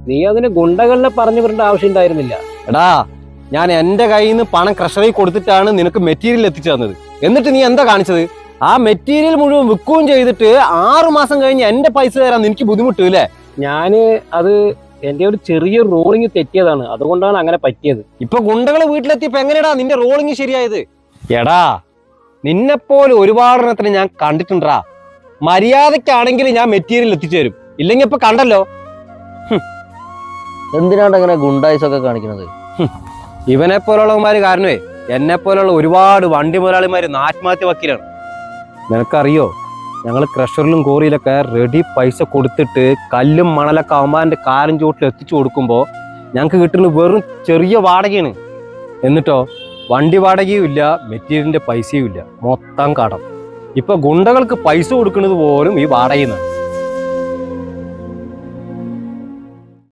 നീ അതിന് ഗുണ്ടകളിനെ പറഞ്ഞു വിടേണ്ട ആവശ്യം ഉണ്ടായിരുന്നില്ല. എടാ, ഞാൻ എന്റെ കയ്യിൽ നിന്ന് പണം ക്രഷറിൽ കൊടുത്തിട്ടാണ് നിനക്ക് മെറ്റീരിയൽ എത്തിച്ചു തന്നത്. എന്നിട്ട് നീ എന്താ കാണിച്ചത്? ആ മെറ്റീരിയൽ മുഴുവൻ വിൽക്കുകയും ചെയ്തിട്ട് 6 മാസം കഴിഞ്ഞ് എന്റെ പൈസ തരാൻ നിനക്ക് ബുദ്ധിമുട്ടില്ലേ? അത് എന്റെ ഒരു ചെറിയ റോളിങ് തെറ്റിയതാണ്, അതുകൊണ്ടാണ് അങ്ങനെ പറ്റിയത്. ഇപ്പൊ ഗുണ്ടകള് വീട്ടിലെത്തിയപ്പോ എങ്ങനെയാടാ നിന്റെ റോളിങ് ശരിയായത്? എടാ, നിന്നെപ്പോലെ ഒരുപാടെണ്ണത്തിന് ഞാൻ കണ്ടിട്ടുണ്ടാ. മര്യാദക്കാണെങ്കിൽ ഞാൻ മെറ്റീരിയൽ എത്തിച്ചു തരും, ഇല്ലെങ്കിൽ ഇപ്പൊ കണ്ടല്ലോ. എന്തിനാണ് അങ്ങനെ ഗുണ്ടായിസൊക്കെ കാണിക്കുന്നത്? ഇവനെ പോലുള്ളവന്മാര് കാരണമേ എന്നെ പോലുള്ള ഒരുപാട് വണ്ടി മുതലാളിമാര് ആത്മഹത്യ വക്കീലാണ്. നിനക്കറിയോ, ഞങ്ങൾ ക്രഷറിലും കോറിയിലൊക്കെ റെഡി പൈസ കൊടുത്തിട്ട് കല്ലും മണലൊക്കെ അവന്മാരുടെ കാലും ചോട്ടിൽ എത്തിച്ചു കൊടുക്കുമ്പോൾ ഞങ്ങൾക്ക് കിട്ടുന്നത് വെറും ചെറിയ വാടകയാണ്. എന്നിട്ടോ വണ്ടി വാടകയും ഇല്ല, മെറ്റീരിയലിന്റെ പൈസയും ഇല്ല, മൊത്തം കടം. ഇപ്പൊ ഗുണ്ടകൾക്ക് പൈസ കൊടുക്കുന്നത് പോലും ഈ വാടകയിൽ നിന്നാണ്.